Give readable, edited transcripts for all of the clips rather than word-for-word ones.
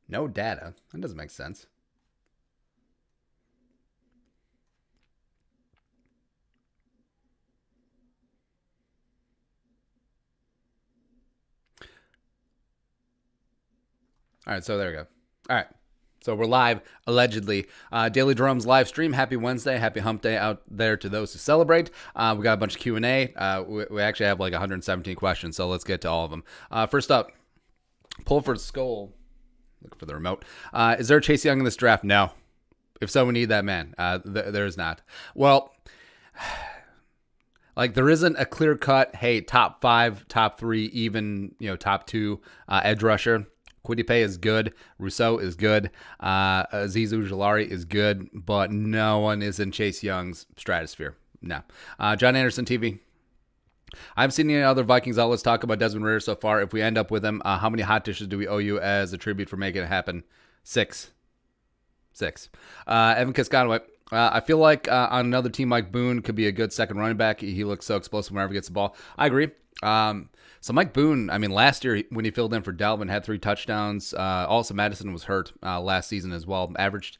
No data. That doesn't make sense. All right, so there we go. All right. So we're live, allegedly. Daily Jerome's live stream. Happy Wednesday. Happy hump day out there to those who celebrate. We got a bunch of Q&A. We actually have like 117 questions, so let's get to all of them. First up, Pulford Skull. Looking for the remote. Is there a Chase Young in this draft? No. If so, we need that man. There is not. Well, like there isn't a clear cut, hey, top 5, top 3, even, top 2 edge rusher. Quidipe is good. Rousseau is good. Azizu Jalari is good, but no one is in Chase Young's stratosphere. No. John Anderson TV. I haven't seen any other Vikings outlets talk about Desmond Ridder so far. If we end up with him, how many hot dishes do we owe you as a tribute for making it happen? 6. Evan Kisconoway. I feel like on another team like Boone could be a good second running back. He looks so explosive whenever he gets the ball. I agree. So Mike Boone, last year when he filled in for Dalvin, had 3 touchdowns. Also, Madison was hurt last season as well. Averaged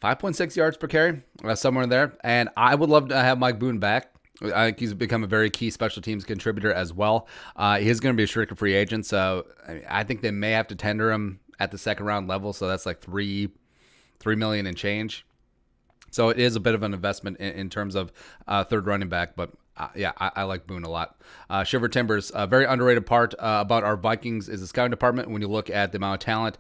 5.6 yards per carry, somewhere in there. And I would love to have Mike Boone back. I think he's become a very key special teams contributor as well. He is going to be a restricted free agent, so I think they may have to tender him at the second round level. So that's like $3 million and change. So it is a bit of an investment in terms of third running back, but I like Boone a lot. Shiver Timbers, a very underrated part about our Vikings is the scouting department. When you look at the amount of talent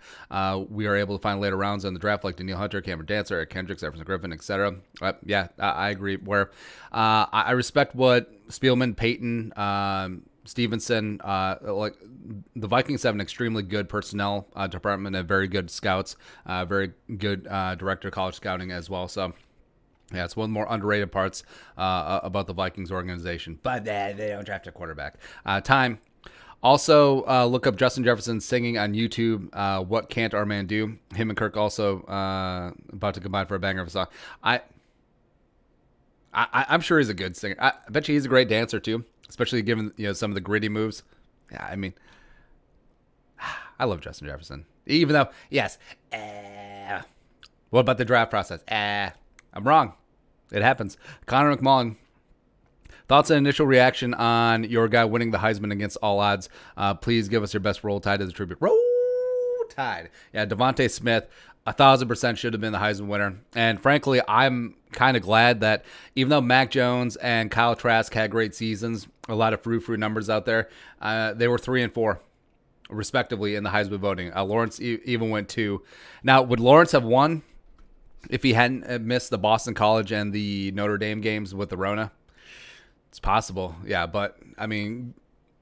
we are able to find later rounds in the draft, like Daniil Hunter, Cameron Dancer, Eric Kendricks, Everson Griffin, etc. I agree. Where I respect what Spielman, Payton, Stevenson, like the Vikings have an extremely good personnel department and very good scouts, very good director of college scouting as well. So yeah, it's one of the more underrated parts about the Vikings organization. But they don't draft a quarterback. Time. Also, look up Justin Jefferson singing on YouTube. What can't our man do? Him and Kirk also about to combine for a banger of a song. I'm sure he's a good singer. I bet you he's a great dancer too, especially given some of the gritty moves. Yeah, I love Justin Jefferson. Even though, yes. What about the draft process? I'm wrong. It happens. Connor McMullen. Thoughts and initial reaction on your guy winning the Heisman against all odds. Please give us your best Roll Tide as a tribute. Roll Tide. Yeah, Devontae Smith, 1,000% should have been the Heisman winner. And frankly, I'm kind of glad that even though Mac Jones and Kyle Trask had great seasons, a lot of frou-frou numbers out there, they were 3 and 4, respectively, in the Heisman voting. Lawrence even went 2. Now, would Lawrence have won if he hadn't missed the Boston College and the Notre Dame games with the Rona? It's possible, yeah. But,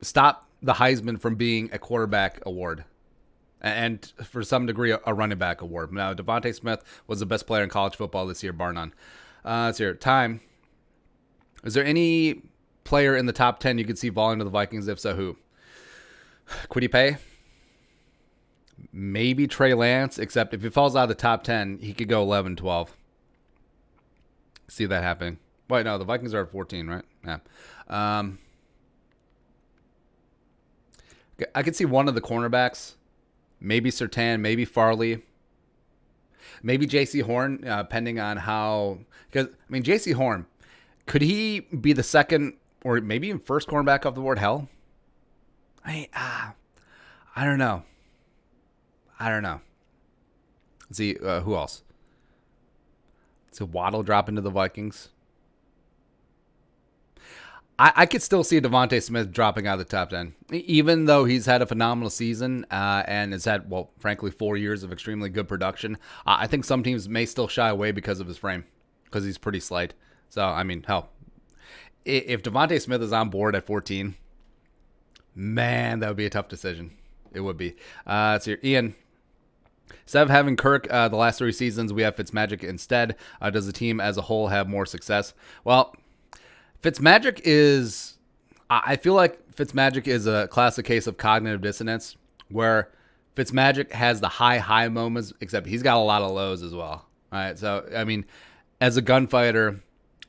stop the Heisman from being a quarterback award and, for some degree, a running back award. Now, Devontae Smith was the best player in college football this year, bar none. Let's hear it. Time. Is there any player in the top 10 you could see falling to the Vikings? If so, who? Quidipe? Maybe Trey Lance, except if he falls out of the top 10, he could go 11, 12. See that happening. Wait, no, the Vikings are at 14, right? Yeah. I could see one of the cornerbacks. Maybe Surtain, maybe Farley. Maybe J.C. Horn, depending on how... Because, J.C. Horn, could he be the second or maybe even first cornerback off the board? Hell? I don't know. Let's see, who else? So Waddle drop into the Vikings. I could still see Devontae Smith dropping out of the top 10, even though he's had a phenomenal season and has had, frankly, 4 years of extremely good production. I think some teams may still shy away because of his frame, because he's pretty slight. So, hell, if Devontae Smith is on board at 14, man, that would be a tough decision. It would be. Let's see, Ian. Instead of having Kirk the last 3 seasons, we have Fitzmagic instead. Does the team as a whole have more success? Well, Fitzmagic is... I feel like Fitzmagic is a classic case of cognitive dissonance, where Fitzmagic has the high moments, except he's got a lot of lows as well. All right, so, as a gunfighter,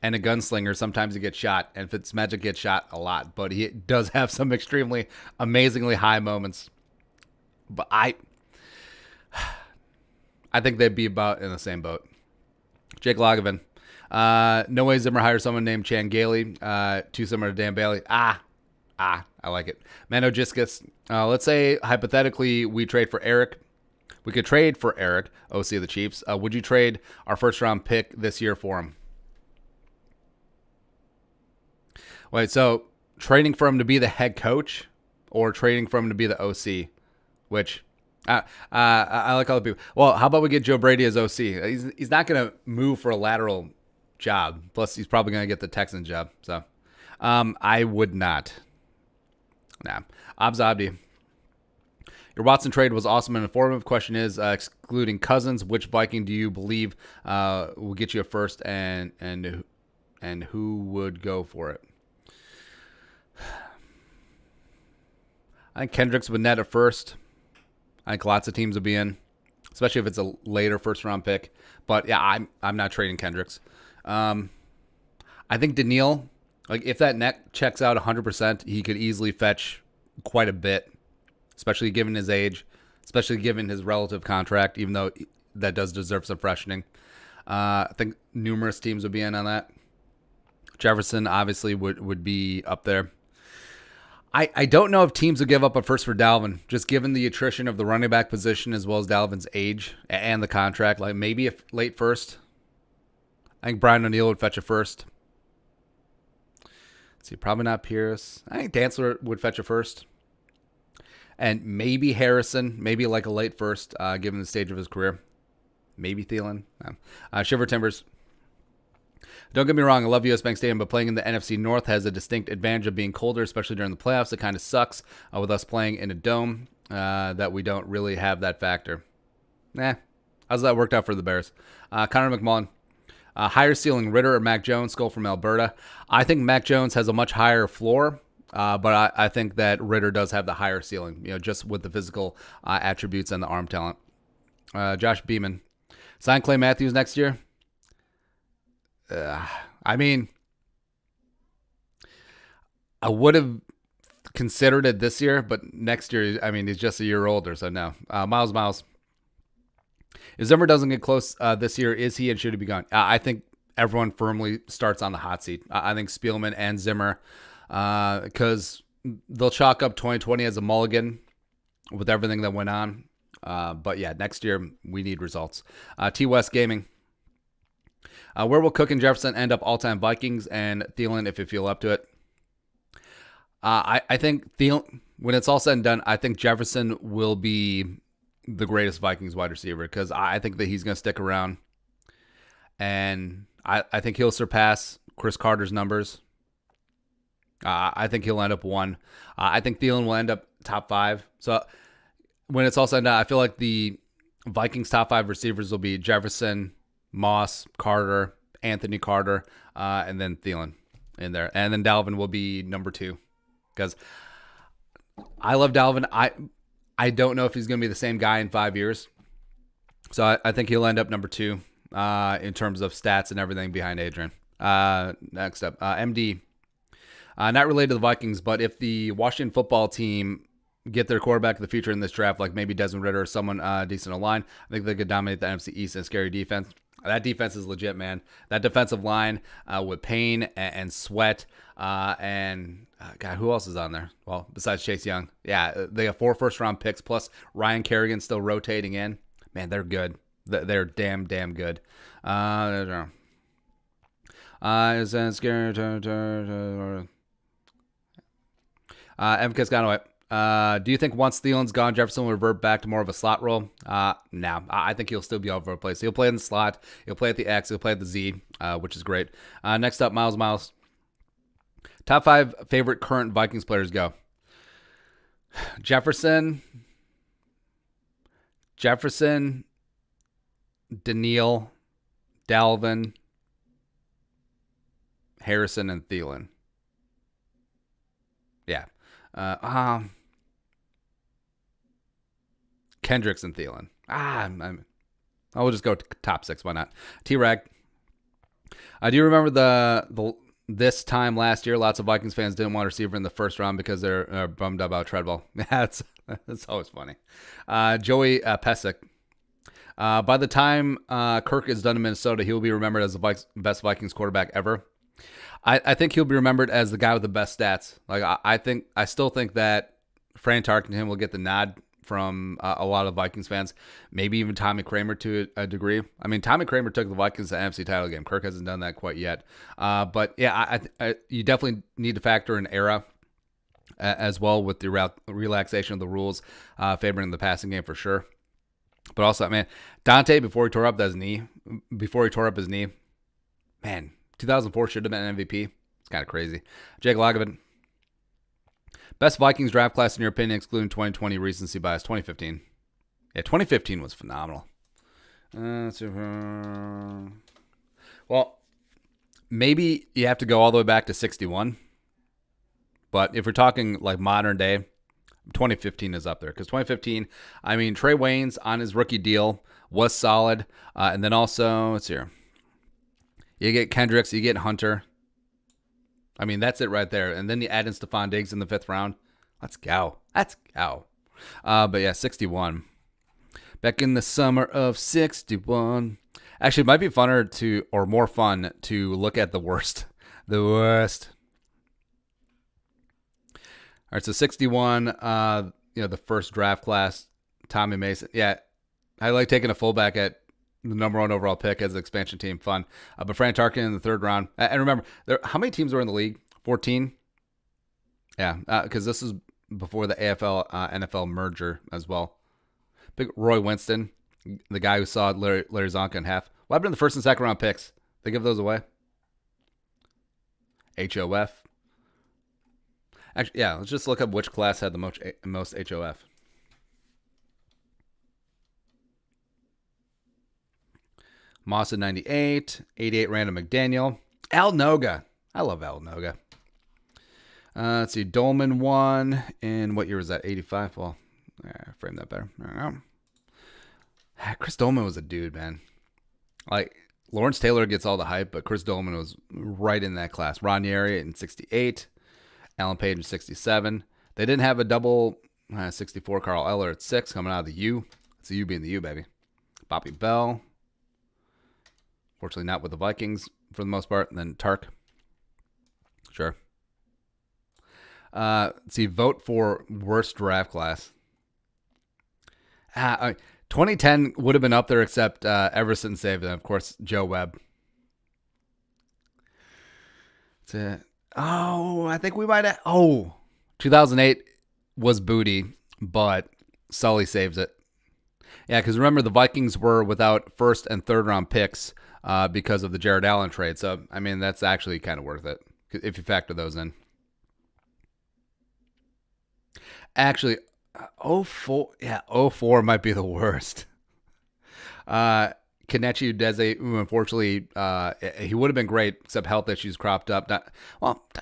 and a gunslinger. Sometimes he gets shot, and Fitzmagic gets shot a lot, but he does have some extremely, amazingly high moments. But I think they'd be about in the same boat. Jake Lagavin. No way Zimmer hires someone named Chan Gailey. Too similar to Dan Bailey. I like it. Mano Giscus. Let's say, hypothetically, we trade for Eric. We could trade for Eric, OC of the Chiefs. Would you trade our first-round pick this year for him? Wait, so trading for him to be the head coach or trading for him to be the OC? Which, I like all the people. Well, how about we get Joe Brady as OC? He's not going to move for a lateral job. Plus, he's probably going to get the Texans job. So, I would not. Nah. Abs Abdi. Your Watson trade was awesome and informative. Question is, excluding Cousins, which Viking do you believe will get you a first, and who would go for it? I think Kendricks would net a first. I think lots of teams would be in, especially if it's a later first round pick. But yeah, I'm not trading Kendricks. I think Daniil, like if that net checks out 100%, he could easily fetch quite a bit, especially given his age, especially given his relative contract, even though that does deserve some freshening. I think numerous teams would be in on that. Jefferson obviously would be up there. I don't know if teams would give up a first for Dalvin, just given the attrition of the running back position as well as Dalvin's age and the contract. Like maybe a late first. I think Brian O'Neill would fetch a first. Let's see, probably not Pierce. I think Dantzler would fetch a first. And maybe Harrison, maybe like a late first, given the stage of his career. Maybe Thielen. Shiver Timbers. Don't get me wrong, I love US Bank Stadium, but playing in the NFC North has a distinct advantage of being colder, especially during the playoffs. It kind of sucks with us playing in a dome that we don't really have that factor. How's that worked out for the Bears? Connor McMullen. Higher ceiling, Ritter or Mac Jones, Skull from Alberta. I think Mac Jones has a much higher floor, but I think that Ritter does have the higher ceiling, just with the physical attributes and the arm talent. Josh Beeman. Sign Clay Matthews next year? I mean, I would have considered it this year, but next year, I mean, he's just a year older, so no. Miles. If Zimmer doesn't get close this year, is he and should he be gone? I think everyone firmly starts on the hot seat. I think Spielman and Zimmer, because they'll chalk up 2020 as a mulligan with everything that went on. But yeah, next year we need results. T West Gaming. Where will Cook and Jefferson end up all-time Vikings and Thielen if you feel up to it? I think Thielen, when it's all said and done, I think Jefferson will be the greatest Vikings wide receiver because I think that he's going to stick around. And I think he'll surpass Chris Carter's numbers. I think he'll end up 1. I think Thielen will end up top 5. So when it's all said and done, I feel like the Vikings top 5 receivers will be Jefferson, Moss, Carter, Anthony Carter, and then Thielen in there. And then Dalvin will be number 2 because I love Dalvin. I don't know if he's going to be the same guy in 5 years. So I think he'll end up number 2 in terms of stats and everything behind Adrian. Next up, MD. Not related to the Vikings, but if the Washington football team get their quarterback of the future in this draft, like maybe Desmond Ridder or someone decent in line, I think they could dominate the NFC East and scary defense. That defense is legit, man. That defensive line with Payne and Sweat and God, who else is on there? Well, besides Chase Young. Yeah, they have 4 first-round picks, plus Ryan Kerrigan still rotating in. Man, they're good. They're damn good. Is that scary? Evan Cascano. Do you think once Thielen's gone, Jefferson will revert back to more of a slot role? No. I think he'll still be all over the place. He'll play in the slot. He'll play at the X. He'll play at the Z, which is great. Next up, Miles. Top 5 favorite current Vikings players go. Jefferson, Daniil, Dalvin, Harrison, and Thielen. Yeah. Kendricks and Thielen. I'll just go top 6. Why not? T-Rag. I do remember the this time last year, lots of Vikings fans didn't want a receiver in the first round because they're bummed about Treadwell. That's always funny. Joey Pesic. By the time Kirk is done in Minnesota, he will be remembered as the best Vikings quarterback ever. I think he'll be remembered as the guy with the best stats. Like I still think that Fran Tarkenton will get the nod from a lot of Vikings fans, maybe even Tommy Kramer to a degree. I mean, Tommy Kramer took the Vikings to the NFC title game. Kirk hasn't done that quite yet. But yeah, you definitely need to factor in era as well with the relaxation of the rules favoring the passing game for sure. But also, man, Dante before he tore up his knee, man, 2004 should have been MVP. It's kind of crazy. Jake Lagovin. Best Vikings draft class in your opinion, excluding 2020 recency bias. 2015. Yeah, 2015 was phenomenal. Well, maybe you have to go all the way back to 61. But if we're talking like modern day, 2015 is up there. Because 2015, I mean, Trey Waynes on his rookie deal was solid. And then also, let's see here. You get Kendricks, you get Hunter. I mean, that's it right there. And then you add in Stephon Diggs in the 5th round. Let's go. But yeah, 61. Back in the summer of 61. Actually, it might be more fun to look at the worst. The worst. All right, so 61, the first draft class, Tommy Mason. Yeah, I like taking a fullback at the number 1 overall pick as an expansion team. Fun. But Fran Tarkenton in the 3rd round. And remember, how many teams were in the league? 14? Yeah, because this is before the AFL NFL merger as well. Big Roy Winston, the guy who saw Larry Zonka in half. What happened to the 1st and 2nd round picks? They give those away? HOF. Actually, yeah, let's just look up which class had the most HOF. Moss at 98, 88 Randall McDaniel. Al Noga. I love Al Noga. Let's see, Dolman won in, what year was that, 85? Well, frame that better. I don't know. Chris Dolman was a dude, man. Like, Lawrence Taylor gets all the hype, but Chris Dolman was right in that class. Ron Yeri in 68, Alan Page in 67. They didn't have a double 64, Carl Eller at 6, coming out of the U. It's the U being the U, baby. Bobby Bell. Fortunately, not with the Vikings for the most part. And then Tark. Sure. See, vote for worst draft class. 2010 would have been up there, except Everson saved it. Of course, Joe Webb. That's it. Oh, I think we might have. 2008 was booty, but Sully saves it. Yeah, because remember, the Vikings were without 1st and 3rd round picks because of the Jared Allen trade. So, I mean, that's actually kind of worth it if you factor those in. Actually, 04 might be the worst. Kanechi Udeze, unfortunately, he would have been great, except health issues cropped up.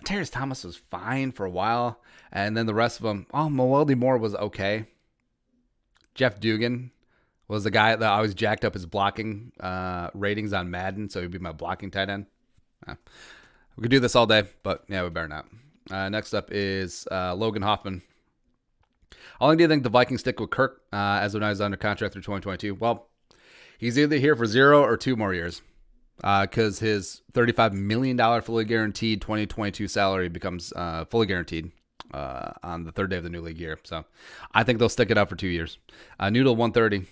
Terrence Thomas was fine for a while, and then the rest of them, Mewelde Moore was okay. Jeff Dugan was the guy that always jacked up his blocking ratings on Madden, so he'd be my blocking tight end. We could do this all day, but yeah, we better not. Next up is Logan Hoffman. How long do you think the Vikings stick with Kirk as of now he's under contract through 2022? Well, he's either here for 0 or 2 more years because his $35 million fully guaranteed 2022 salary becomes fully guaranteed on the 3rd day of the new league year. So I think they'll stick it out for 2 years. Noodle 130.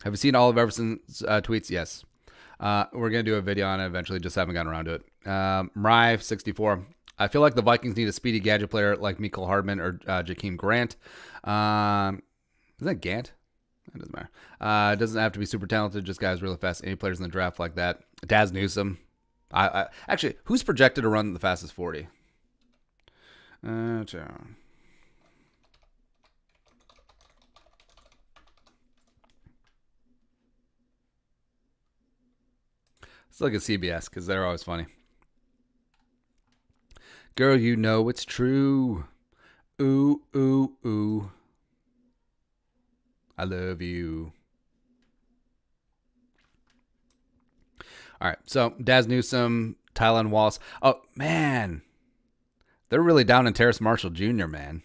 Have you seen all of Everson's tweets? Yes. We're going to do a video on it eventually, just haven't gotten around to it. Mariah 64. I feel like the Vikings need a speedy gadget player like Mecole Hardman or Jakeem Grant. Is that Gant? It doesn't matter. It doesn't have to be super talented, just guys really fast. Any players in the draft like that. Daz Newsome. Actually, who's projected to run the fastest 40? Let's look at CBS because they're always funny. Girl, you know it's true. Ooh, ooh, ooh. I love you. All right. So Daz Newsome, Tylen Wallace. Oh, man. They're really down in Terrace Marshall Jr., man.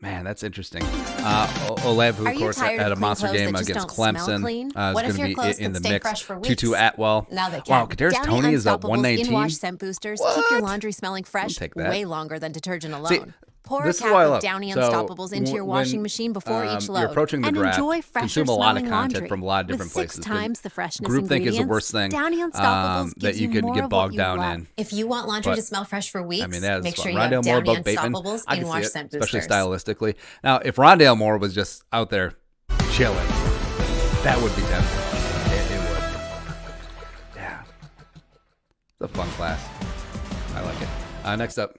Man, that's interesting. Olev, who, of course, had a monster game against Clemson, is going to be in the mix. Tutu Atwell. Now they can. Wow, Kadarius Toney is at 119. In-wash scent boosters keep your laundry smelling fresh way longer than detergent alone. See, pour a cap of Downy Unstoppables into your washing machine before each load. You're approaching the draft, enjoy consume a lot of content laundry. from a lot of different With places. 6 times the freshness Groupthink is the worst thing Downy Unstoppables that you could get bogged down in. If you want laundry to smell fresh for weeks, make sure you have Rondale Moore, Downy Buck Bateman, Unstoppables in-wash scent boosters. especially stylistically. Now, if Rondale Moore was just out there chilling, that would be tempting. It would. Yeah. It's a fun class. I like it. Next up.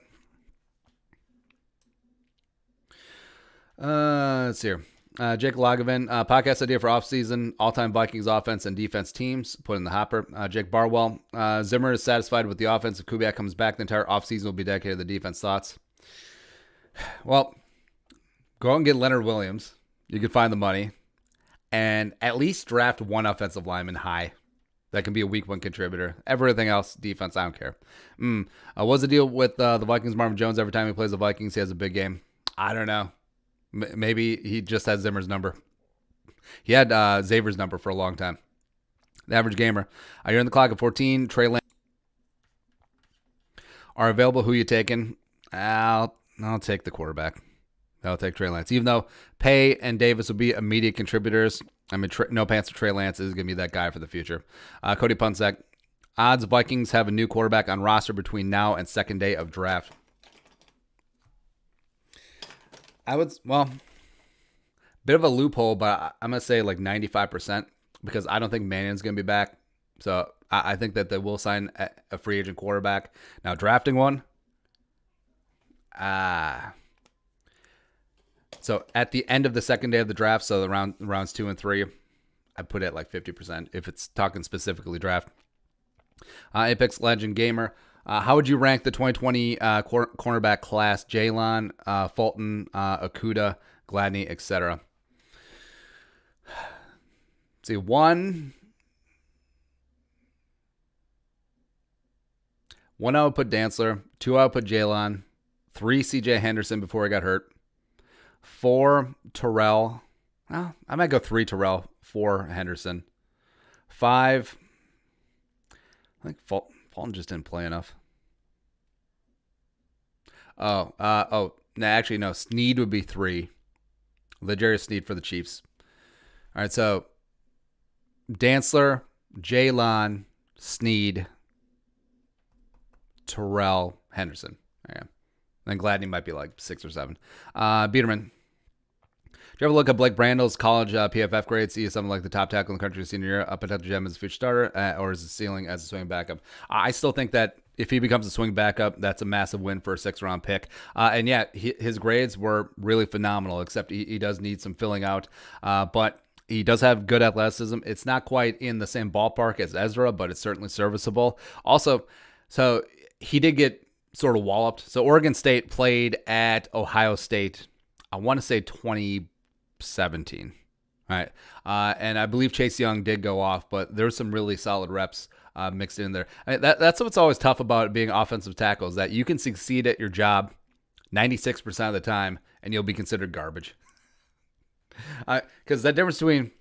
Let's see here. Jake Lagavin, podcast idea for offseason, all-time Vikings offense and defense teams, put in the hopper. Jake Barwell, Zimmer is satisfied with the offense. If Kubiak comes back, the entire offseason will be dedicated to the defense. Thoughts? Well, go out and get Leonard Williams. You can find the money. And at least draft one offensive lineman high. That can be a week 1 contributor. Everything else, defense, I don't care. What's the deal with the Vikings? Marvin Jones, every time he plays the Vikings, he has a big game. I don't know. Maybe he just has Zimmer's number. He had Xavier's number for a long time. The average gamer. You're in the clock at 14. Trey Lance are available. Who you taking? I'll take the quarterback. I'll take Trey Lance. Even though Pay and Davis will be immediate contributors, I mean, no pants for Trey Lance is going to be that guy for the future. Cody Punsack. Odds Vikings have a new quarterback on roster between now and second day of draft. Bit of a loophole, but I'm going to say like 95% because I don't think Mannion's going to be back. So I think that they will sign a free agent quarterback. Now, drafting one. So at the end of the second day of the draft, so the rounds 2 and 3, I put it at like 50% if it's talking specifically draft. Apex Legend Gamer. How would you rank the 2020 cornerback class? Jalen, Fulton, Okuda, Gladney, etc. See, 1 I would put Dantzler. 2 I would put Jalen. 3 CJ Henderson before he got hurt. 4 Terrell. Well, I might go 3 Terrell, 4 Henderson. 5. I think Fulton just didn't play enough. No, Snead would be 3. L'Jarius Snead for the Chiefs. All right, so Dantzler, Jalen, Snead, Terrell, Henderson. Yeah. Then Gladney might be like 6 or 7. Biederman. Did you ever look at Blake Brandel's college PFF grade, see something like the top tackle in the country senior year, a potential gem as a future starter, or is it ceiling as a swing backup? I still think that if he becomes a swing backup, that's a massive win for a 6th-round pick. And yeah, his grades were really phenomenal, except he does need some filling out. But he does have good athleticism. It's not quite in the same ballpark as Ezra, but it's certainly serviceable. Also, so he did get sort of walloped. So Oregon State played at Ohio State, I want to say 2017. All right. And I believe Chase Young did go off, but there's some really solid reps mixed in there. I mean, that's what's always tough about being offensive tackle is that you can succeed at your job 96% of the time and you'll be considered garbage. Because that difference between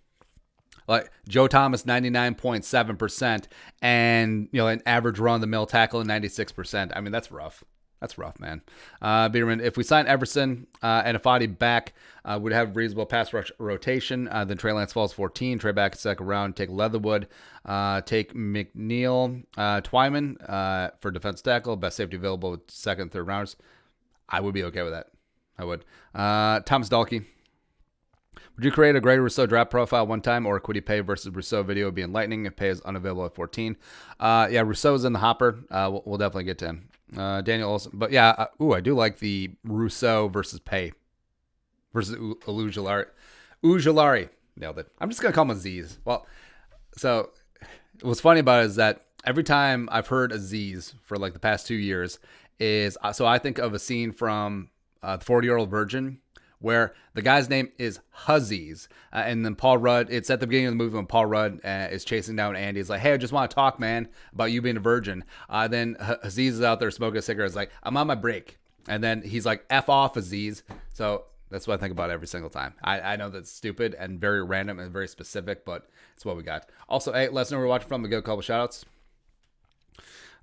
like Joe Thomas 99.7% and an average run-of-the-mill tackle at 96%. I mean, that's rough. That's rough, man. Biederman, if we sign Everson and Afadi back, would have reasonable pass rush rotation. Then Trey Lance falls 14. Trey back 2nd round. Take Leatherwood. Take McNeil. Twyman for defense tackle. Best safety available with 2nd, 3rd rounders. I would be okay with that. I would. Thomas Dalkey. Would you create a Greg Rousseau draft profile one time, or could he Pay versus Rousseau video would be enlightening if Pay is unavailable at 14? Yeah, Rousseau's in the hopper. We'll definitely get to him. Daniel Olson. But yeah, I do like the Rousseau versus Pay versus Ujulari. Ujulari. Nailed it. I'm just going to call him Aziz. Well, so what's funny about it is that every time I've heard Aziz for like the past 2 years is, so I think of a scene from The 40-Year-Old Virgin where the guy's name is Huzzies. And then Paul Rudd, it's at the beginning of the movie when Paul Rudd is chasing down Andy. He's like, hey, I just want to talk, man, about you being a virgin. Then Aziz is out there smoking a cigarette. He's like, I'm on my break. And then he's like, F off, Aziz. So that's what I think about every single time. I know that's stupid and very random and very specific, but it's what we got. Also, hey, let us know where we're watching from. We got a couple shout-outs.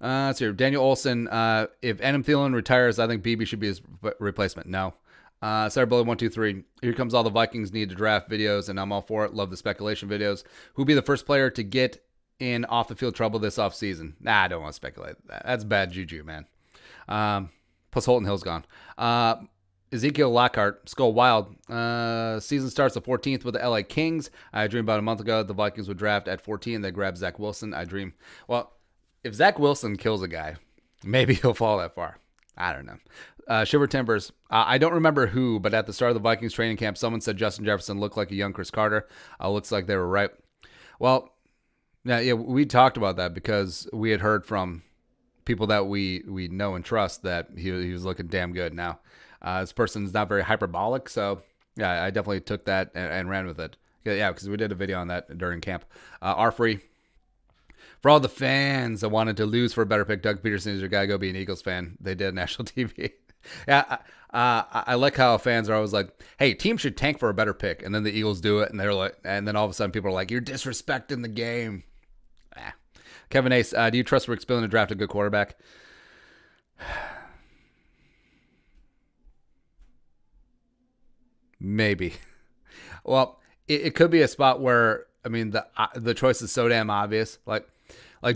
Let's see. Daniel Olson, if Adam Thielen retires, I think BB should be his replacement. No. Sarah Bullet 123. Here comes all the Vikings need to draft videos, and I'm all for it. Love the speculation videos. Who'll be the first player to get in off the field trouble this offseason? Nah, I don't want to speculate that. That's bad juju, man. Plus Holton Hill's gone. Ezekiel Lockhart, Skull Wild. Season starts the 14th with the LA Kings. I dreamed about a month ago the Vikings would draft at 14. They grab Zach Wilson. I dream. Well, if Zach Wilson kills a guy, maybe he'll fall that far. I don't know. Shiver Timbers. I don't remember who, but at the start of the Vikings training camp, someone said Justin Jefferson looked like a young Chris Carter. Looks like they were right. Well, yeah, we talked about that because we had heard from people that we know and trust that he was looking damn good. Now, this person's not very hyperbolic, so yeah, I definitely took that and ran with it. Yeah, because we did a video on that during camp. R-Free. For all the fans that wanted to lose for a better pick, Doug Peterson is your guy. Go be an Eagles fan. They did national TV. Yeah, I like how fans are always like, "Hey, teams should tank for a better pick," and then the Eagles do it, and they're like, and then all of a sudden people are like, "You're disrespecting the game." Kevin Ace, do you trust Rick Spillane to draft a good quarterback? Maybe. Well, it could be a spot where the choice is so damn obvious, like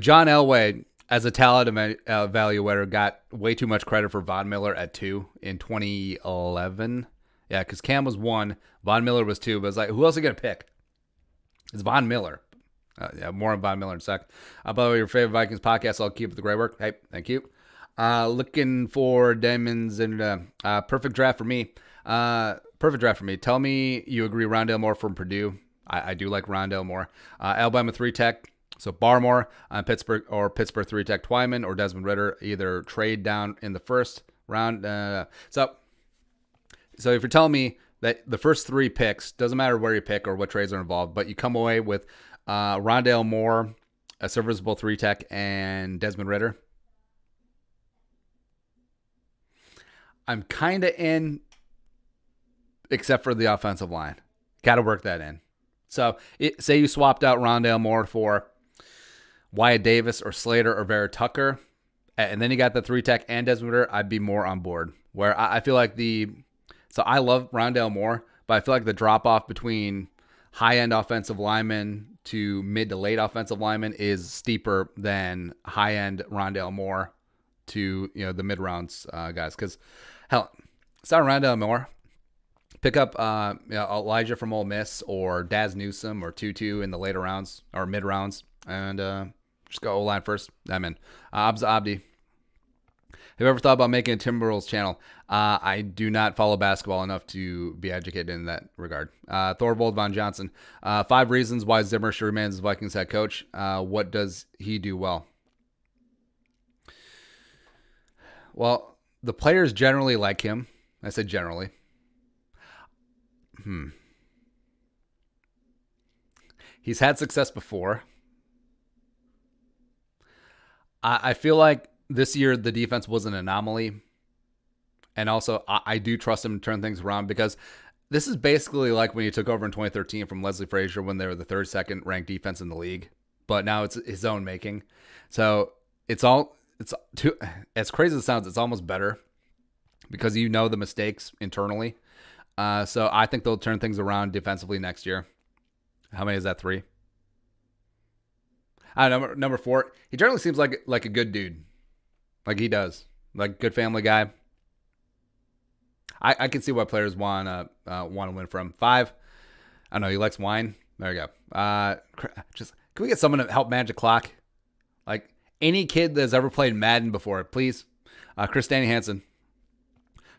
John Elway, as a talent evaluator, got way too much credit for Von Miller at 2 in 2011. Yeah, because Cam was 1, Von Miller was 2, but it's like, who else are you going to pick? It's Von Miller. Yeah, more on Von Miller in a sec. By the way, your favorite Vikings podcast, I'll keep up the great work. Hey, thank you. Looking for Demons and perfect draft for me. Perfect draft for me. Tell me you agree Rondale Moore from Purdue. I do like Rondale Moore. Alabama 3-tech. So Barmore, Pittsburgh 3-tech Twyman or Desmond Ridder, either trade down in the first round. So if you're telling me that the first 3 picks, doesn't matter where you pick or what trades are involved, but you come away with Rondale Moore, a serviceable 3-tech, and Desmond Ridder, I'm kind of in, except for the offensive line. Got to work that in. So say you swapped out Rondale Moore for Wyatt Davis or Slater or Vera Tucker, and then you got the 3-tech and Desmond Ridder, I'd be more on board. Where I feel like so I love Rondale Moore, but I feel like the drop-off between high-end offensive linemen to mid to late offensive linemen is steeper than high-end Rondale Moore to the mid-rounds guys. Because, hell, it's not Rondale Moore. Pick up Elijah from Ole Miss or Daz Newsome or Tutu in the later rounds or mid-rounds, and just go O-line first. I'm in. Abza Abdi. Have you ever thought about making a Timberwolves channel? I do not follow basketball enough to be educated in that regard. Thorvald Von Johnson. 5 reasons why Zimmer should remain as Vikings head coach. What does he do well? Well, the players generally like him. I said generally. He's had success before. I feel like this year the defense was an anomaly. And also, I do trust him to turn things around because this is basically like when he took over in 2013 from Leslie Frazier when they were the 32nd ranked defense in the league. But now it's his own making. So it's as crazy as it sounds, it's almost better because the mistakes internally. So I think they'll turn things around defensively next year. How many is that? 3? Number 4. He generally seems like a good dude. Like he does. Like good family guy. I can see why players want to win from. 5. I don't know. He likes wine. There you go. Can we get someone to help manage the clock? Like any kid that's ever played Madden before, please. Chris Danny Hansen.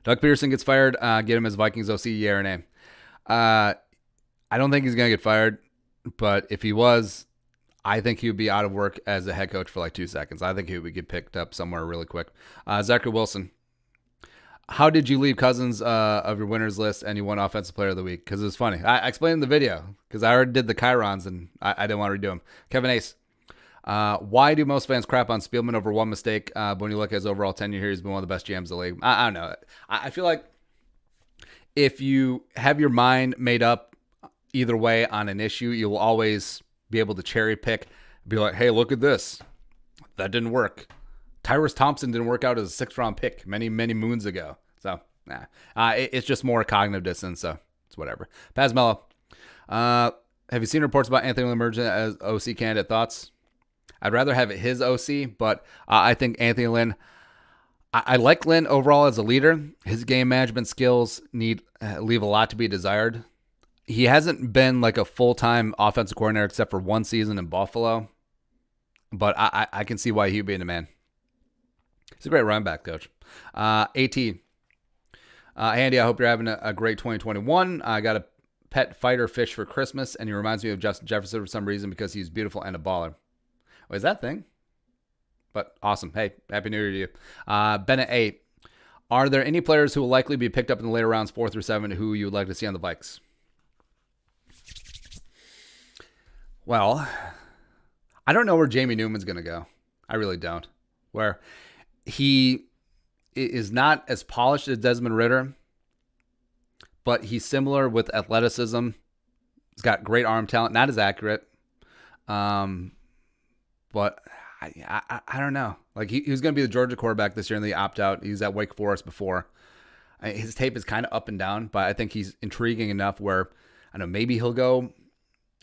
Doug Peterson gets fired. Get him as Vikings OC, yeah or nay? I don't think he's going to get fired, but if he was, I think he would be out of work as a head coach for like 2 seconds. I think he would get picked up somewhere really quick. Zachary Wilson. How did you leave Cousins of your winners list and you won Offensive Player of the Week? Because it was funny. I explained in the video because I already did the Chirons and I didn't want to redo them. Kevin Ace. Why do most fans crap on Spielman over one mistake? But when you look at his overall tenure here, he's been one of the best GMs in the league. I don't know. I feel like if you have your mind made up either way on an issue, you'll always be able to cherry pick. Be like, hey, look at this. That didn't work. Tyrus Thompson didn't work out as a sixth-round pick many, many moons ago. So, it's just more cognitive dissonance, so it's whatever. Paz Mello. Have you seen reports about Anthony Lynn emerging as OC candidate? Thoughts? I'd rather have it his OC, but I think Anthony Lynn, I like Lynn overall as a leader. His game management skills leave a lot to be desired. He hasn't been like a full-time offensive coordinator except for one season in Buffalo, but I can see why he'd be in demand. He's a great running back coach. AT. Andy, I hope you're having a great 2021. I got a pet fighter fish for Christmas, and he reminds me of Justin Jefferson for some reason because he's beautiful and a baller. What is that thing? But awesome. Hey, Happy New Year to you. Bennett A. Are there any players who will likely be picked up in the later rounds, 4 through 7, who you would like to see on the Vikes? Well, I don't know where Jamie Newman's going to go. I really don't. Where he is not as polished as Desmond Ridder, but he's similar with athleticism. He's got great arm talent, not as accurate. But I don't know. Like he was going to be the Georgia quarterback this year, and they opt out. He was at Wake Forest before. His tape is kind of up and down, but I think he's intriguing enough where I don't know, maybe he'll go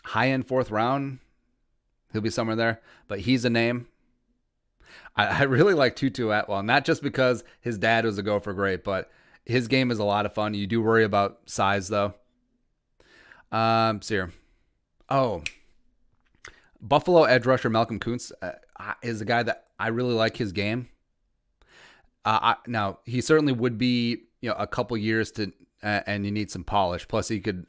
high end 4th round. He'll be somewhere there, but he's a name. I really like Tutu Atwell, not just because his dad was a Gopher great, but his game is a lot of fun. You do worry about size, though. Here. Oh, Buffalo edge rusher Malcolm Kuntz is a guy that I really like his game. Now, he certainly would be a couple years to, and you need some polish. Plus, he could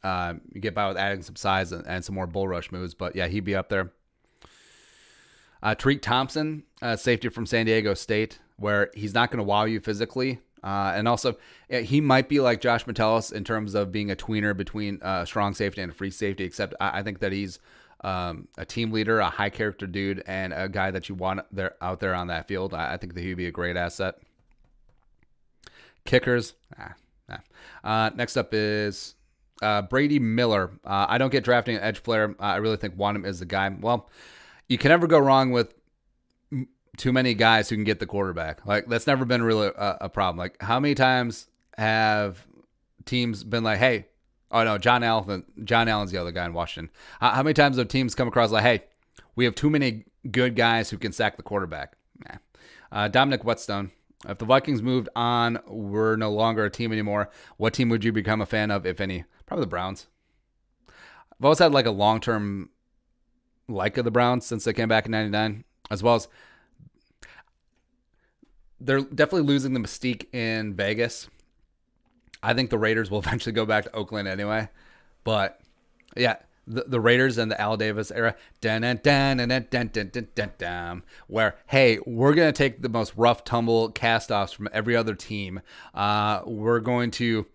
get by with adding some size and some more bull rush moves. But, yeah, he'd be up there. Tariq Thompson, safety from San Diego State, where he's not going to wow you physically. And also, he might be like Josh Metellus in terms of being a tweener between strong safety and a free safety, except I think that he's a team leader, a high-character dude, and a guy that you want out there on that field. I think that he'd be a great asset. Kickers. Next up is Brady Miller. I don't get drafting an edge player. I really think Wanham is the guy. Well, you can never go wrong with too many guys who can get the quarterback. Like, that's never been really a problem. Like, how many times have teams been like, hey, oh no, John Allen's the other guy in Washington. How many times have teams come across like, hey, we have too many good guys who can sack the quarterback? Dominic Whetstone. If the Vikings moved on, we're no longer a team anymore, what team would you become a fan of, if any? Probably the Browns. I've always had like a long-term like of the Browns since they came back in 99, as well as they're definitely losing the mystique in Vegas. I think the Raiders will eventually go back to Oakland anyway. But, yeah, the Raiders and the Al Davis era, where, hey, we're going to take the most rough tumble cast-offs from every other team. We're going to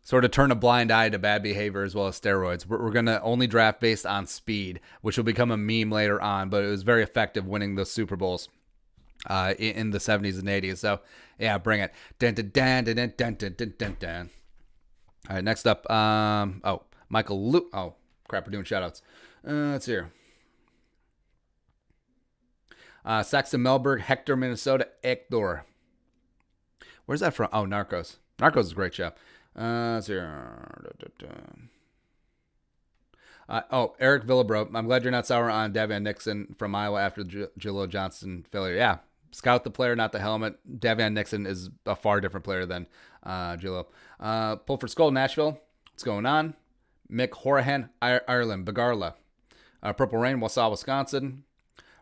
sort of turn a blind eye to bad behavior as well as steroids. We're going to only draft based on speed, which will become a meme later on, but it was very effective winning the Super Bowls in the 70s and 80s. So, yeah, bring it. All right, next up, Michael Luke. Oh, crap, we're doing shout-outs. Let's hear. Saxon Melberg, Hector, Minnesota, Hector. Where's that from? Oh, Narcos. Narcos is a great show. Let's hear. Eric Villabro. I'm glad you're not sour on Davion Nixon from Iowa after the Jaleel Johnson failure. Yeah, scout the player, not the helmet. Davion Nixon is a far different player than Jaleel. Pulford Skull, Nashville. What's going on? Mick Horahan, Ireland, Bagarla. Purple Rain, Wausau, Wisconsin.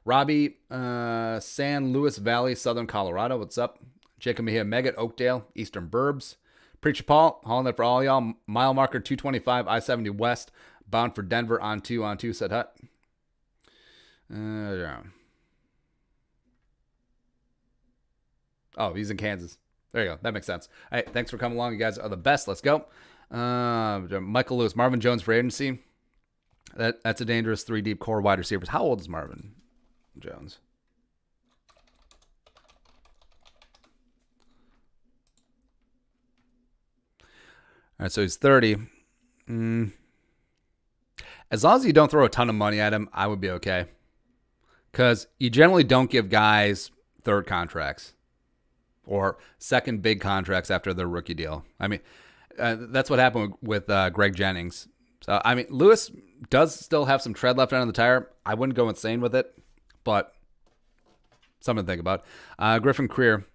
Robbie, San Luis Valley, Southern Colorado. What's up? Jacob Mejia, Megat, Oakdale, Eastern Burbs. Preacher Paul, hauling it for all y'all. Mile marker 225, I-70 West. Bound for Denver on 2, said Hut. Yeah. Oh, he's in Kansas. There you go. That makes sense. Hey, thanks for coming along. You guys are the best. Let's go. Michael Lewis, Marvin Jones for agency. That's a dangerous 3 deep core wide receivers. How old is Marvin Jones? All right, so he's 30. As long as you don't throw a ton of money at him, I would be okay. Because you generally don't give guys third contracts or second big contracts after their rookie deal. I mean, that's what happened with Greg Jennings. So, I mean, Lewis does still have some tread left on the tire. I wouldn't go insane with it, but something to think about. Griffin Creer.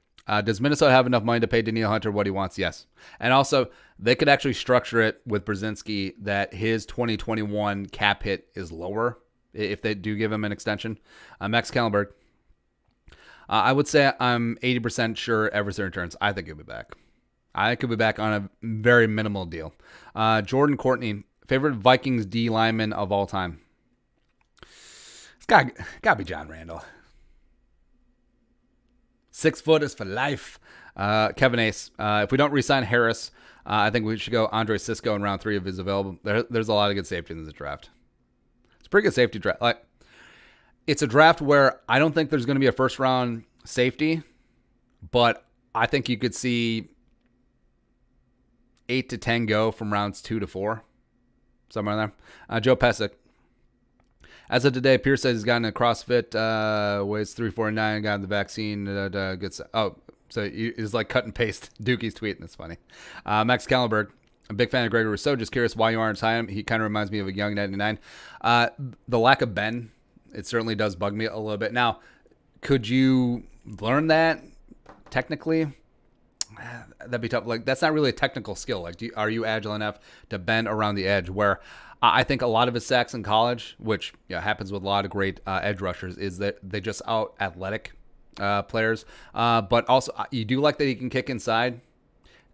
Does Minnesota have enough money to pay Danielle Hunter what he wants? Yes. And also, they could actually structure it with Brzezinski that his 2021 cap hit is lower if they do give him an extension. Max Kellenberg. I would say I'm 80% sure Everson returns. I think he'll be back. I think he'll be back on a very minimal deal. Jordan Courtney, favorite Vikings D lineman of all time. It's got to be John Randall. 6 foot is for life. Kevin Ace. If we don't re-sign Harris, I think we should go Andre Sisco in round 3 if he's available. There's a lot of good safety in this draft. It's a pretty good safety draft. Like, it's a draft where I don't think there's going to be a first round safety, but I think you could see 8 to 10 go from rounds 2 to 4, somewhere in there. Joe Pesic. As of today, Pierce says he's gotten a CrossFit, weighs 349, got the vaccine. So he's like cut and paste Dookie's tweet, and it's funny. Max Kellenberg, a big fan of Gregory Rousseau. Just curious why you aren't signing him. He kind of reminds me of a young 99. The lack of Ben, it certainly does bug me a little bit. Now, could you learn that technically? That'd be tough. Like, that's not really a technical skill. Like, are you agile enough to bend around the edge? Where I think a lot of his sacks in college, which happens with a lot of great edge rushers, is that they just out athletic players. But also, you do like that he can kick inside.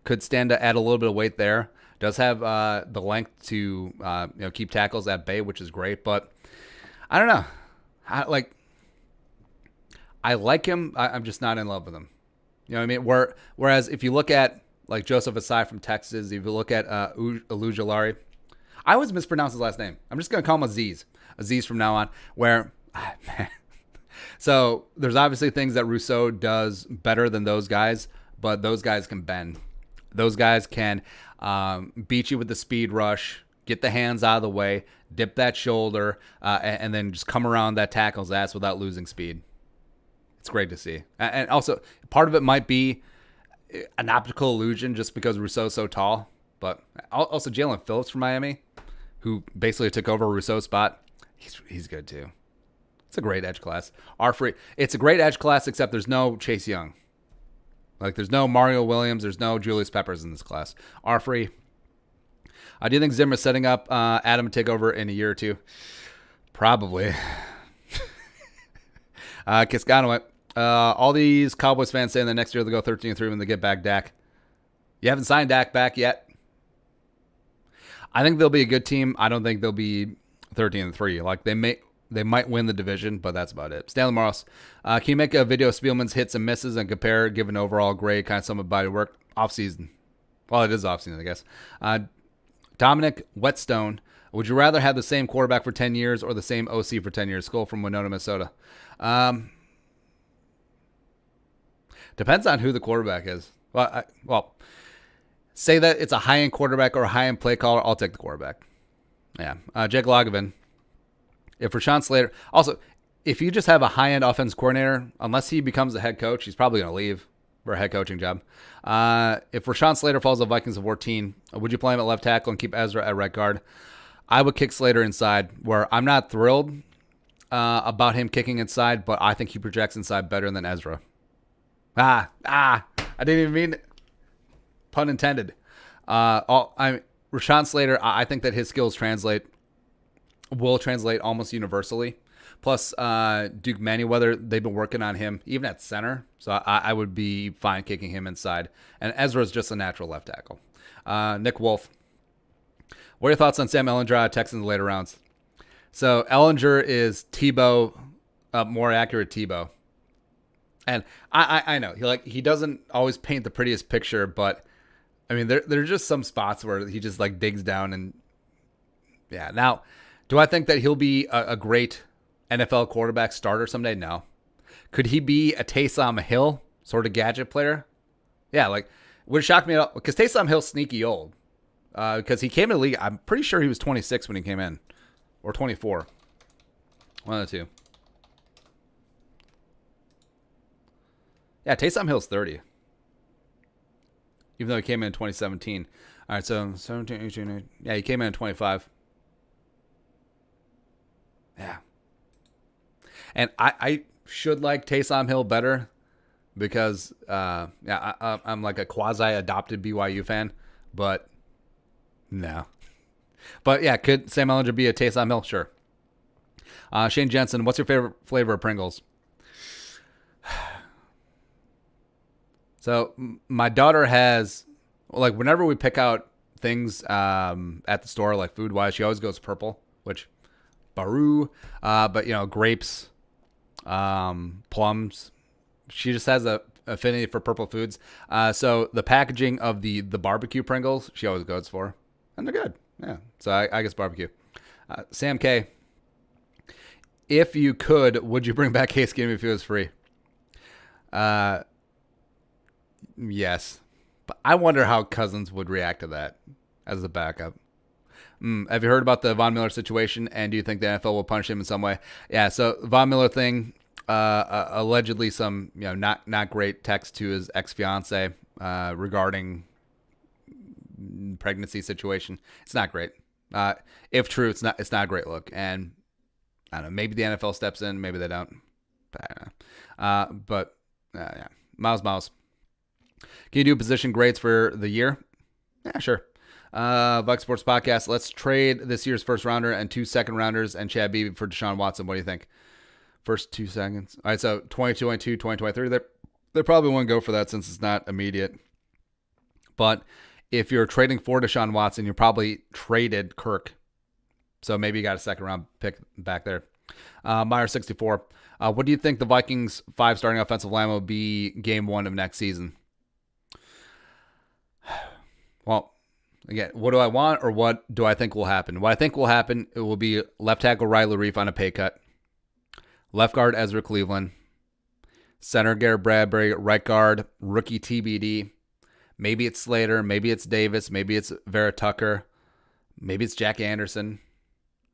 Could stand to add a little bit of weight there. Does have the length to keep tackles at bay, which is great. But I don't know. I like him. I'm just not in love with him. You know what I mean? Whereas if you look at like Joseph Asai from Texas, if you look at Ujulari, I always mispronounce his last name. I'm just going to call him Aziz from now on. So there's obviously things that Rousseau does better than those guys, but those guys can bend. Those guys can beat you with the speed rush, get the hands out of the way, dip that shoulder, and then just come around that tackle's ass without losing speed. It's great to see. And also, part of it might be an optical illusion just because Rousseau's so tall. But also Jalen Phillips from Miami, who basically took over Rousseau's spot, he's good too. It's a great edge class. It's a great edge class, except there's no Chase Young. Like, there's no Mario Williams. There's no Julius Peppers in this class. R3. Do you think Zimmer's setting up Adam to take over in a year or two? Probably. Kiskanowit. All these Cowboys fans saying that next year they'll go 13-3 when they get back Dak. You haven't signed Dak back yet. I think they'll be a good team. I don't think they'll be 13-3. Like, they might win the division, but that's about it. Stanley Morris, can you make a video of Spielman's hits and misses and compare, give an overall grade, kind of sum of body work? Off-season. Well, it is off-season, I guess. Dominic Whetstone, would you rather have the same quarterback for 10 years or the same OC for 10 years? Skull from Winona, Minnesota. Depends on who the quarterback is. Well, say that it's a high-end quarterback or a high-end play caller, I'll take the quarterback. Yeah. Jake Logevin. If Rashawn Slater... Also, if you just have a high-end offense coordinator, unless he becomes a head coach, he's probably going to leave for a head coaching job. If Rashawn Slater falls to the Vikings of 14, would you play him at left tackle and keep Ezra at right guard? I would kick Slater inside, where I'm not thrilled about him kicking inside, but I think he projects inside better than Ezra. I didn't even mean it. Pun intended. Rashawn Slater, I think that his skills will translate almost universally. Plus, Duke Manyweather, they've been working on him even at center, so I would be fine kicking him inside. And Ezra's just a natural left tackle. Nick Wolf, what are your thoughts on Sam Ehlinger, Texans in the later rounds? So Ehlinger is Tebow, more accurate Tebow. And I know he doesn't always paint the prettiest picture, but I mean there are just some spots where he just like digs down and yeah. Now, do I think that he'll be a great NFL quarterback starter someday? No. Could he be a Taysom Hill sort of gadget player? Yeah, like would shock me because Taysom Hill's sneaky old because he came in the league. I'm pretty sure he was 26 when he came in, or 24. One of the two. Yeah, Taysom Hill's 30. Even though he came in 2017. All right, so 17, 18, 19. Yeah, he came in 25. Yeah. And I should like Taysom Hill better because, I'm like a quasi-adopted BYU fan, but no. But yeah, could Sam Ehlinger be a Taysom Hill? Sure. Shane Jensen, what's your favorite flavor of Pringles? So my daughter has, like, whenever we pick out things at the store, like food-wise, she always goes purple, which, baru. But, grapes, plums. She just has a affinity for purple foods. So the packaging of the barbecue Pringles, she always goes for. And they're good. Yeah. So I guess barbecue. Sam K, if you could, would you bring back Case Keenum if he was free? Yes. But I wonder how Cousins would react to that as a backup. Have you heard about the Von Miller situation, and do you think the NFL will punish him in some way? Yeah, so Von Miller thing, allegedly some not great text to his ex-fiance regarding pregnancy situation. It's not great. If true, it's not a great look. And I don't know, maybe the NFL steps in, maybe they don't. But I don't know. Yeah. Miles. Can you do position grades for the year? Yeah, sure. Buck Sports Podcast. Let's trade this year's first rounder and 2 second rounders and Chad Beebe for Deshaun Watson. What do you think? First 2 seconds. All right, so 2022, 2023. They probably won't go for that since it's not immediate. But if you're trading for Deshaun Watson, you probably traded Kirk. So maybe you got a second round pick back there. Meyer 64. What do you think the Vikings 5 starting offensive line will be game 1 of next season? Well, again, what do I want or what do I think will happen? What I think will happen, it will be left tackle Riley Reif on a pay cut. Left guard Ezra Cleveland. Center Garrett Bradbury. Right guard rookie TBD. Maybe it's Slater. Maybe it's Davis. Maybe it's Vera Tucker. Maybe it's Jack Anderson.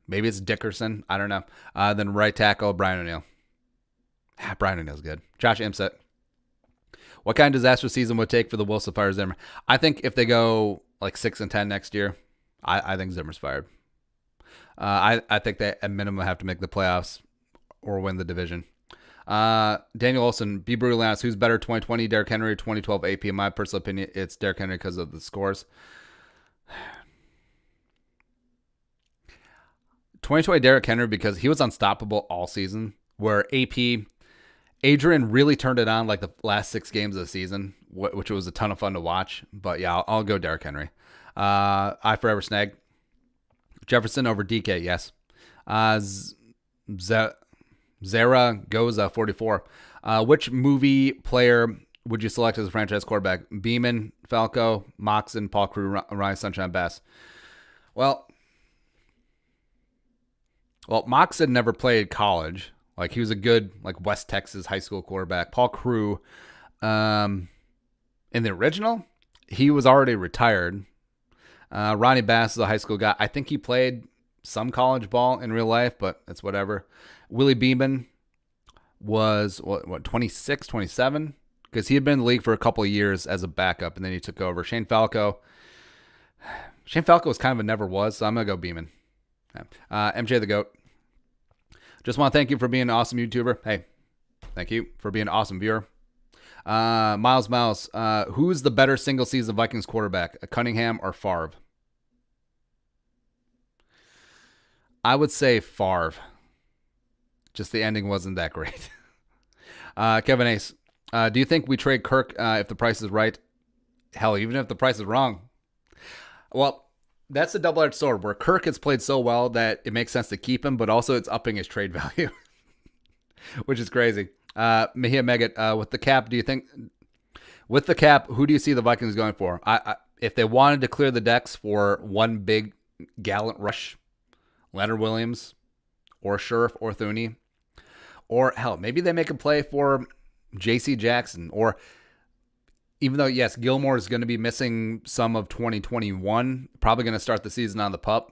Maybe it's Dickerson. I don't know. Then right tackle Brian O'Neill. Brian O'Neill's good. Josh Imsett. What kind of disaster season would it take for the Wolves to fire Zimmer? I think if they go like 6-10 next year, I think Zimmer's fired. I think they at minimum have to make the playoffs or win the division. Daniel Olson, be brutally honest. Who's better, 2020 Derrick Henry or 2012 AP? In my personal opinion, it's Derrick Henry because of the scores. 2020 Derrick Henry because he was unstoppable all season, where Adrian really turned it on like the last 6 games of the season, which was a ton of fun to watch. But yeah, I'll go Derrick Henry. I forever snag. Jefferson over DK, yes. Zara goes 44. Which movie player would you select as a franchise quarterback? Beeman, Falco, Moxon, Paul Crew, Ryan Sunshine Bass. Well, Moxon never played college. Like, he was a good, like, West Texas high school quarterback. Paul Crew, in the original, he was already retired. Ronnie Bass is a high school guy. I think he played some college ball in real life, but it's whatever. Willie Beeman was, what 26, 27? Because he had been in the league for a couple of years as a backup, and then he took over. Shane Falco was kind of a never was, so I'm going to go Beeman. Yeah. MJ the GOAT. Just want to thank you for being an awesome YouTuber. Hey, thank you for being an awesome viewer. Miles, who's the better single season Vikings quarterback, Cunningham or Favre? I would say Favre. Just the ending wasn't that great. Kevin Ace, do you think we trade Kirk if the price is right? Hell, even if the price is wrong. Well, that's a double-edged sword where Kirk has played so well that it makes sense to keep him, but also it's upping his trade value, which is crazy. Mejia Megat, with the cap, with the cap, who do you see the Vikings going for? If they wanted to clear the decks for one big gallant rush, Leonard Williams or Scherf or Thuney, or hell, maybe they make a play for J.C. Jackson, or even though, yes, Gilmore is going to be missing some of 2021, probably going to start the season on the pup.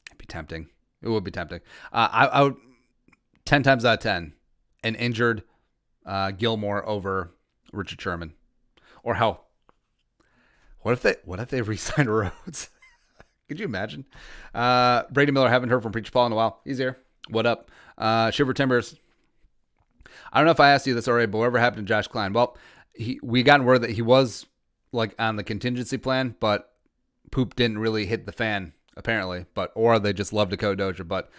It'd be tempting. It would be tempting. I would 10 times out of 10, an injured Gilmore over Richard Sherman, or hell, what if they re-signed Rhodes? Could you imagine? Brady Miller, haven't heard from Preacher Paul in a while. He's here. What up? Shiver Timbers. I don't know if I asked you this already, but whatever happened to Josh Klein? Well, we got word that he was like on the contingency plan, but poop didn't really hit the fan apparently. Or they just love Dakota Dozier. But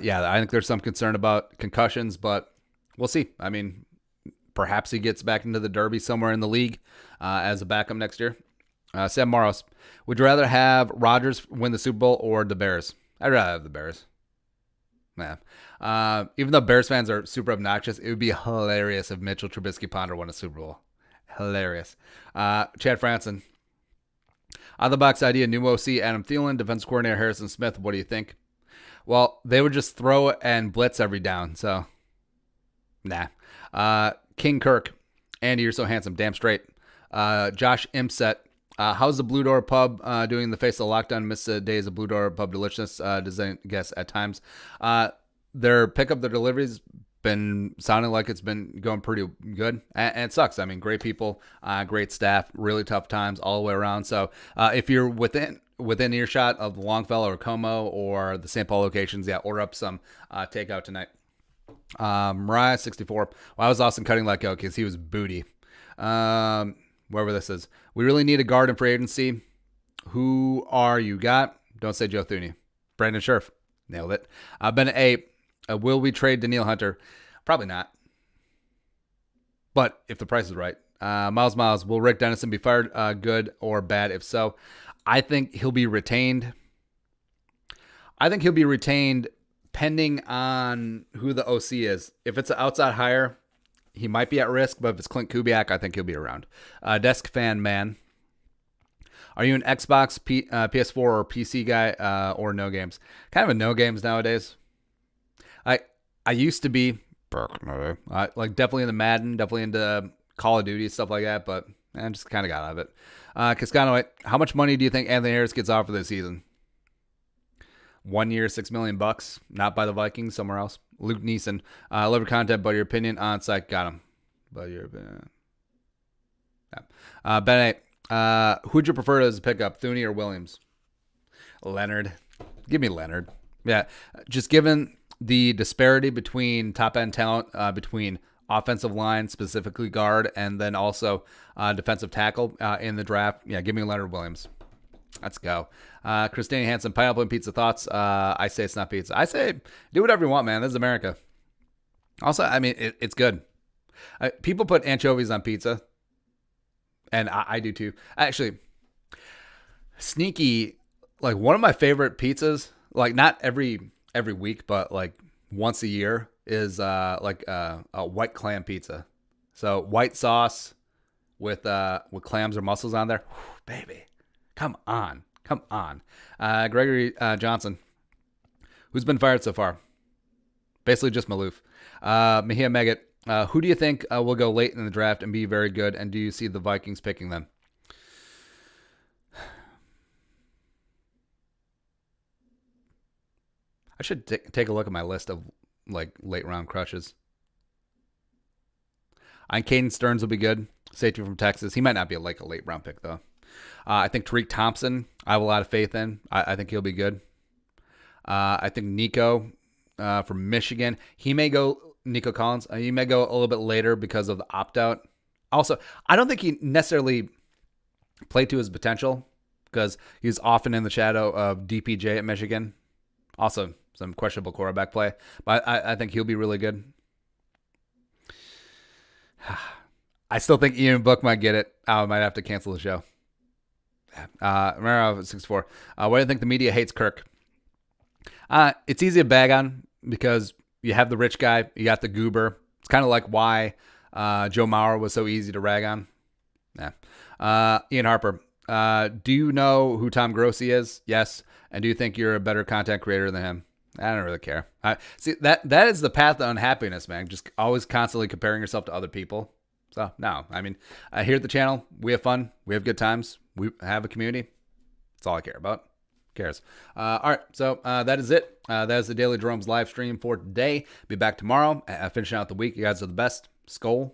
yeah, I think there's some concern about concussions, but we'll see. I mean, perhaps he gets back into the Derby somewhere in the league as a backup next year. Sam Morris, would you rather have Rodgers win the Super Bowl or the Bears? I'd rather have the Bears. Yeah. Even though Bears fans are super obnoxious, it would be hilarious if Mitchell Trubisky Ponder won a Super Bowl. Hilarious. Chad Franson. On the box idea, new OC Adam Thielen, defense coordinator Harrison Smith. What do you think? Well, they would just throw and blitz every down, so nah. King Kirk. Andy, you're so handsome. Damn straight. Josh Imset. How's the Blue Door Pub doing in the face of the lockdown? Miss the days of Blue Door Pub deliciousness. Does I guess at times. Their pickup, their deliveries been sounding like it's been going pretty good, and it sucks. I mean, great people, great staff, really tough times all the way around. So if you're within earshot of Longfellow or Como or the St. Paul locations, yeah, order up some takeout tonight. Mariah 64. Well, I was Austin cutting let go because he was booty. Wherever this is. We really need a guard in free agency. Who are you got? Don't say Joe Thuney. Brandon Scherf. Nailed it. Bennett A. Will we trade Danielle Hunter? Probably not. But if the price is right. Miles. Will Rick Dennison be fired? Good or bad? If so, I think he'll be retained. Pending on who the OC is. If it's an outside hire, he might be at risk, but if it's Clint Kubiak, I think he'll be around. Desk fan man. Are you an Xbox, PS4, or PC guy, or no games? Kind of a no games nowadays. I used to be, like definitely into Madden, definitely into Call of Duty, stuff like that, but I just kind of got out of it. Cascano, how much money do you think Anthony Harris gets offered this season? 1 year, $6 million, not by the Vikings, somewhere else. Luke Neeson, love your content, but your opinion on site, got him. But your opinion. Yeah. Ben, who'd you prefer as a pickup, Thuney or Williams? Leonard. Give me Leonard. Yeah, just given the disparity between top-end talent, between offensive line, specifically guard, and then also defensive tackle in the draft, yeah, give me Leonard Williams. Let's go. Christine Hansen, pineapple and pizza thoughts. I say it's not pizza. I say do whatever you want, man. This is America. Also, I mean, it's good. People put anchovies on pizza, and I do too. Actually, sneaky, like one of my favorite pizzas, like not every week, but like once a year, is like a white clam pizza. So white sauce with clams or mussels on there. Whew, baby. Come on. Gregory Johnson. Who's been fired so far? Basically just Maloof. Mejia Megat. Who do you think will go late in the draft and be very good? And do you see the Vikings picking them? I should take a look at my list of like late round crushes. I think Caden Stearns will be good. Safety from Texas. He might not be a late round pick though. I think Tariq Thompson, I have a lot of faith in. I think he'll be good. I think Nico from Michigan, Nico Collins, he may go a little bit later because of the opt-out. Also, I don't think he necessarily played to his potential because he's often in the shadow of DPJ at Michigan. Also, some questionable quarterback play. But I think he'll be really good. I still think Ian Book might get it. I might have to cancel the show. Romero 64. Why do you think the media hates Kirk? It's easy to bag on because you have the rich guy, you got the goober, It's kind of like why Joe Mauer was so easy to rag on. Yeah. Ian Harper, do you know who Tom Grossi is? Yes. And do you think you're a better content creator than him? I don't really care. See, that is the path to unhappiness, man. Just always constantly comparing yourself to other people. So, no. I mean, here at the channel, we have fun. We have good times. We have a community. That's all I care about. Who cares? All right. So, that is it. That is the Daily Jeromes live stream for today. Be back tomorrow. Finishing out the week. You guys are the best. Skol.